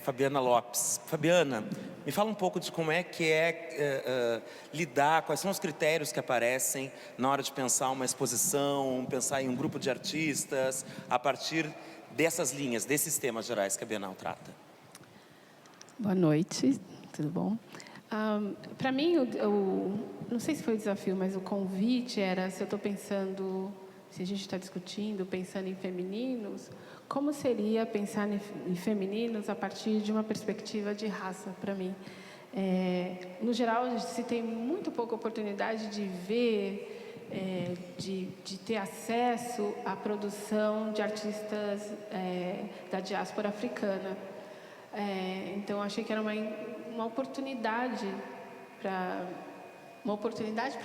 Fabiana Lopes. Fabiana, me fala um pouco de como é que lidar, quais são os critérios que aparecem na hora de pensar uma exposição, pensar em um grupo de artistas, a partir dessas linhas, desses temas gerais que a Bienal trata. Boa noite, tudo bom? Para mim, não sei se foi o desafio, mas o convite era, se eu estou pensando, se a gente está discutindo, pensando em femininos, como seria pensar em femininos a partir de uma perspectiva de raça, para mim? No geral, se tem muito pouca oportunidade de ver, de ter acesso à produção de artistas da diáspora africana. Então, achei que era uma oportunidade para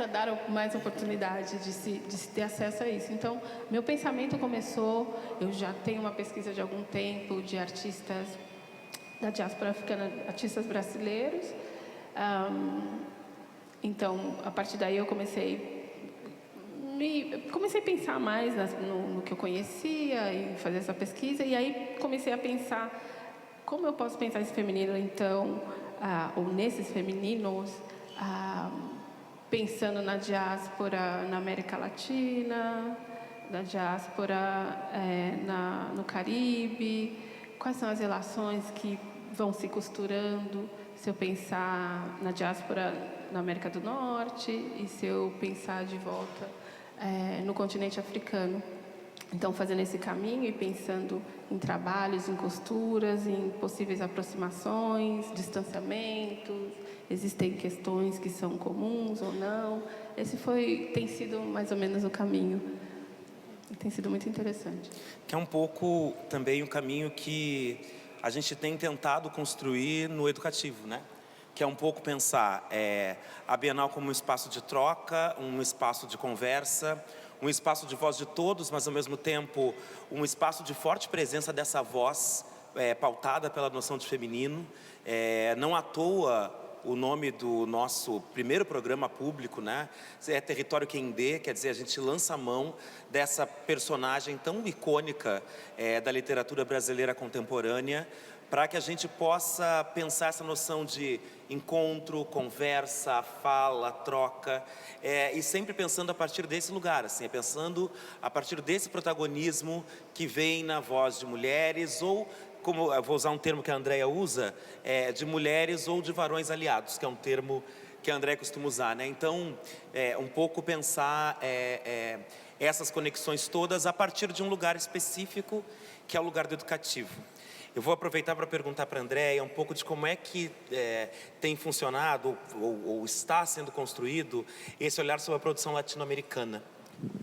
dar mais oportunidade de se ter acesso a isso. Então, meu pensamento começou, eu já tenho uma pesquisa de algum tempo de artistas da diáspora africana, artistas brasileiros. Então, a partir daí eu comecei a pensar mais no que eu conhecia e fazer essa pesquisa, e aí comecei a pensar como eu posso pensar esse feminino, então, ou nesses femininos, pensando na diáspora na América Latina, na diáspora no Caribe, quais são as relações que vão se costurando, se eu pensar na diáspora na América do Norte e se eu pensar de volta no continente africano. Então, fazendo esse caminho e pensando em trabalhos, em costuras, em possíveis aproximações, distanciamentos, existem questões que são comuns ou não. Esse tem sido mais ou menos o caminho. E tem sido muito interessante. Que é um pouco também o caminho que a gente tem tentado construir no educativo, né? Que é um pouco pensar a Bienal como um espaço de troca, um espaço de conversa, um espaço de voz de todos, mas ao mesmo tempo um espaço de forte presença dessa voz pautada pela noção de feminino. Não à toa o nome do nosso primeiro programa público, né, é Território Quendê, quer dizer, a gente lança a mão dessa personagem tão icônica da literatura brasileira contemporânea, para que a gente possa pensar essa noção de encontro, conversa, fala, troca, e sempre pensando a partir desse lugar, assim, pensando a partir desse protagonismo que vem na voz de mulheres, ou, como eu vou usar um termo que a Andréia usa, de mulheres ou de varões aliados, que é um termo que a Andréia costuma usar, né? Então, um pouco pensar essas conexões todas a partir de um lugar específico, que é o lugar do educativo. Eu vou aproveitar para perguntar para a Andréia um pouco de como é que tem funcionado ou está sendo construído esse olhar sobre a produção latino-americana,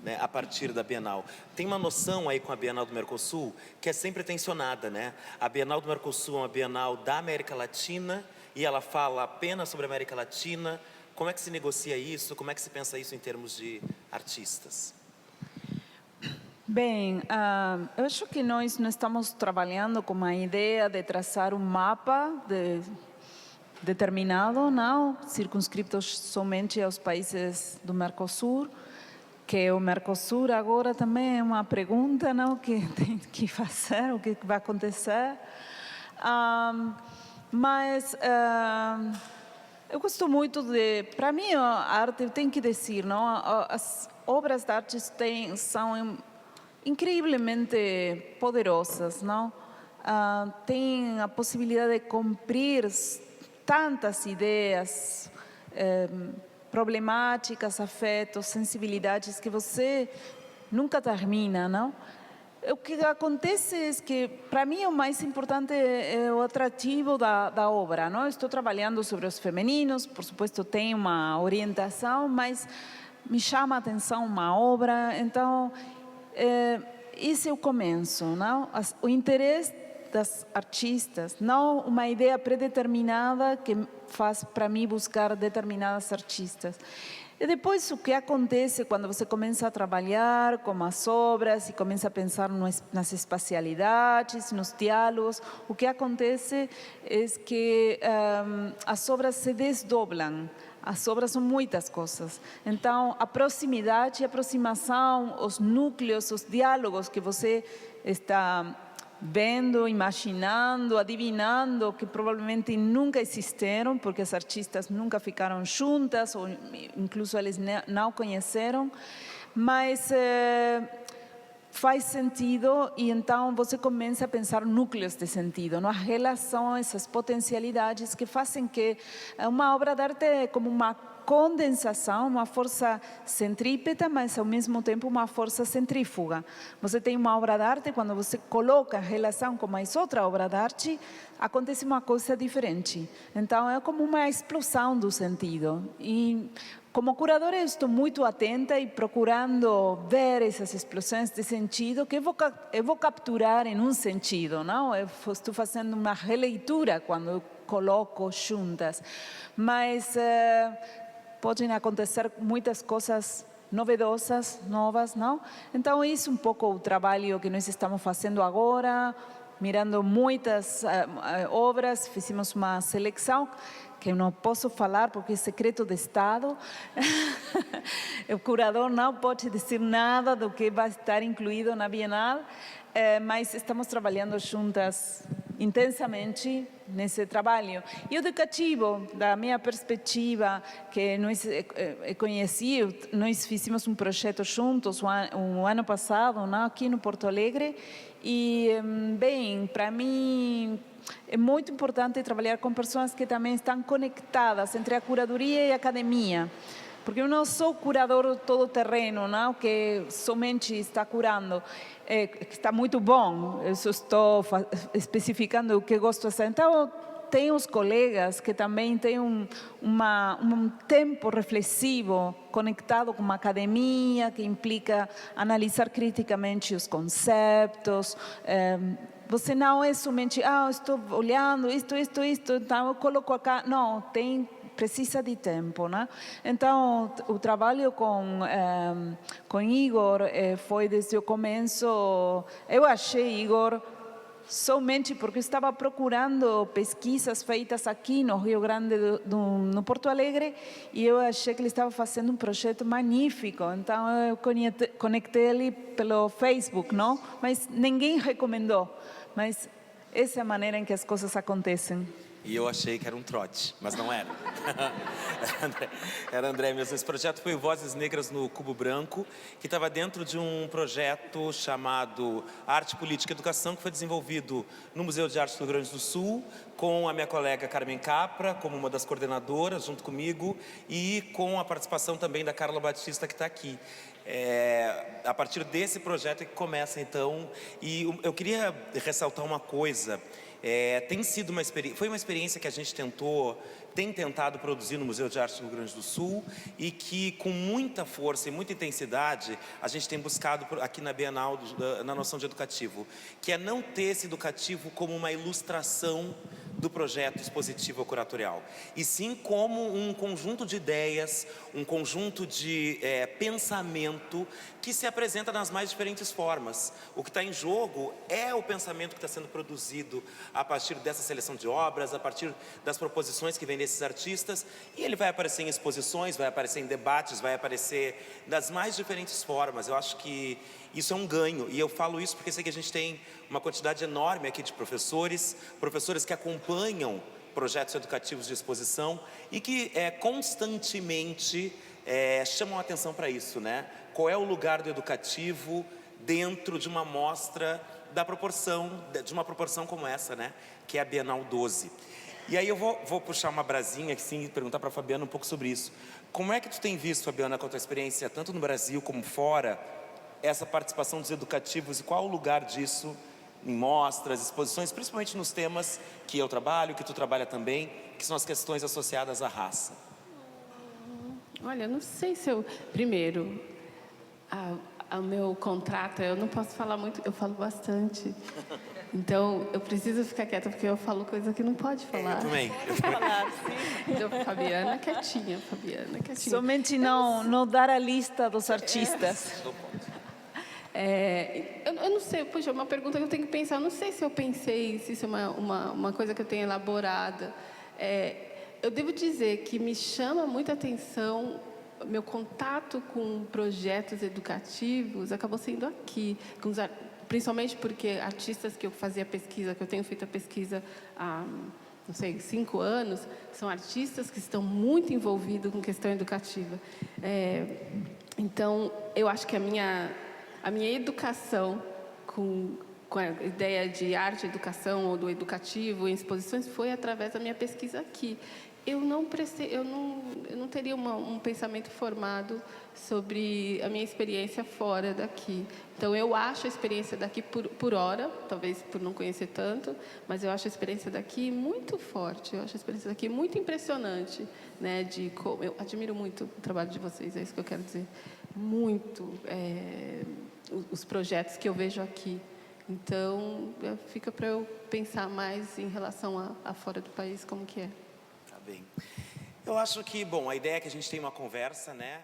né, a partir da Bienal. Tem uma noção aí com a Bienal do Mercosul que é sempre tensionada, né? A Bienal do Mercosul é uma Bienal da América Latina e ela fala apenas sobre a América Latina. Como é que se negocia isso? Como é que se pensa isso em termos de artistas? Bem, eu acho que nós não estamos trabalhando com a ideia de traçar um mapa determinado, não, circunscrito somente aos países do Mercosul, que o Mercosul agora também é uma pergunta, não, que tem que fazer, o que vai acontecer. Mas eu gosto muito para mim, a arte, eu tenho que dizer, não, as obras de arte são incrivelmente poderosas, não? Tem a possibilidade de cumprir tantas ideias, problemáticas, afetos, sensibilidades que você nunca termina, não? O que acontece é que, para mim, o mais importante é o atrativo da obra, não? Estou trabalhando sobre os femininos, por supuesto, tem uma orientação, mas me chama a atenção uma obra, então esse é o começo, não? O interesse das artistas, não uma ideia predeterminada que faz para mim buscar determinadas artistas. E depois o que acontece quando você começa a trabalhar com as obras e começa a pensar nas espacialidades, nos diálogos, o que acontece é que as obras se desdobram. As obras são muitas coisas. Então, a proximidade, a aproximação, os núcleos, os diálogos que você está vendo, imaginando, adivinhando, que provavelmente nunca existiram, porque as artistas nunca ficaram juntas, ou incluso eles não conheceram, mas faz sentido e então você começa a pensar núcleos de sentido, não? As relações, as potencialidades que fazem que uma obra de arte é como uma condensação, uma força centrípeta, mas ao mesmo tempo uma força centrífuga. Você tem uma obra de arte, quando você coloca em relação com mais outra obra de arte, acontece uma coisa diferente. Então é como uma explosão do sentido. E como curadora, eu estou muito atenta e procurando ver essas explosões de sentido que eu vou capturar em um sentido, não? Eu estou fazendo uma releitura quando eu coloco juntas, mas podem acontecer muitas coisas novedosas, novas, não? Então, isso é um pouco o trabalho que nós estamos fazendo agora, mirando muitas obras, fizemos uma seleção, que eu não posso falar porque é secreto de Estado. O curador não pode dizer nada do que vai estar incluído na Bienal, mas estamos trabalhando juntas intensamente nesse trabalho. E o educativo, da minha perspectiva, que nós conheci, nós fizemos um projeto juntos o ano passado, não, aqui no Porto Alegre, e, bem, para mim é muito importante trabalhar com pessoas que também estão conectadas entre a curadoria e a academia. Porque eu não sou curador todo-terreno, não, que somente está curando, que está muito bom, eu só estou especificando o que gosto de fazer. Então, tem os colegas que também têm um tempo reflexivo conectado com uma academia, que implica analisar criticamente os conceitos. Você não é somente, estou olhando isto, então eu coloco acá. Não, precisa de tempo, né? Então, o trabalho com Igor foi desde o começo. Eu achei Igor somente porque estava procurando pesquisas feitas aqui no Rio Grande no Porto Alegre, e eu achei que ele estava fazendo um projeto magnífico. Então, eu conectei ele pelo Facebook, não? Mas ninguém recomendou. Mas essa é a maneira em que as coisas acontecem. E eu achei que era um trote, mas não era. Era André mesmo. Esse projeto foi o Vozes Negras no Cubo Branco, que estava dentro de um projeto chamado Arte, Política e Educação, que foi desenvolvido no Museu de Arte do Rio Grande do Sul, com a minha colega Carmen Capra, como uma das coordenadoras, junto comigo, e com a participação também da Carla Batista, que está aqui. A partir desse projeto é que começa, então, e eu queria ressaltar uma coisa. Tem sido foi uma experiência que a gente tem tentado produzir no Museu de Arte do Rio Grande do Sul, e que com muita força e muita intensidade a gente tem buscado aqui na Bienal, na noção de educativo, que é não ter esse educativo como uma ilustração do projeto expositivo ou curatorial, e sim como um conjunto de ideias, um conjunto de pensamento que se apresenta nas mais diferentes formas. O que está em jogo é o pensamento que está sendo produzido a partir dessa seleção de obras, a partir das proposições que vêm desses artistas, e ele vai aparecer em exposições, vai aparecer em debates, vai aparecer das mais diferentes formas. Eu acho que isso é um ganho, e eu falo isso porque sei que a gente tem uma quantidade enorme aqui de professores que acompanham projetos educativos de exposição e que constantemente chamam a atenção para isso, né? Qual é o lugar do educativo dentro de uma mostra de uma proporção como essa, né? Que é a Bienal 12. E aí eu vou puxar uma brasinha assim, e perguntar para a Fabiana um pouco sobre isso. Como é que tu tem visto, Fabiana, com a tua experiência, tanto no Brasil como fora, essa participação dos educativos, e qual o lugar disso em mostras, exposições, principalmente nos temas que eu trabalho, que tu trabalha também, que são as questões associadas à raça? Olha, não sei se eu... Primeiro, o meu contrato, eu não posso falar muito, eu falo bastante. Então, eu preciso ficar quieta, porque eu falo coisa que não pode falar. Eu também. Então, Fabiana quietinha. Somente não dar a lista dos artistas. Eu não sei, puxa, é uma pergunta que eu tenho que pensar. Eu não sei se eu pensei, se isso é uma coisa que eu tenho elaborada. Eu devo dizer que me chama muita atenção, meu contato com projetos educativos acabou sendo aqui, principalmente porque artistas que eu fazia pesquisa, que eu tenho feito a pesquisa há, não sei, 5 anos, são artistas que estão muito envolvidos com questão educativa. Então, eu acho que a minha educação com a ideia de arte e educação, ou do educativo, em exposições, foi através da minha pesquisa aqui. Eu não teria um pensamento formado sobre a minha experiência fora daqui. Então, eu acho a experiência daqui por hora, talvez por não conhecer tanto, mas eu acho a experiência daqui muito forte, eu acho a experiência daqui muito impressionante, né? Eu admiro muito o trabalho de vocês, é isso que eu quero dizer. Muito os projetos que eu vejo aqui. Então, fica para eu pensar mais em relação a fora do país, como que é. Tá bem. Eu acho que, bom, a ideia é que a gente tenha uma conversa, né?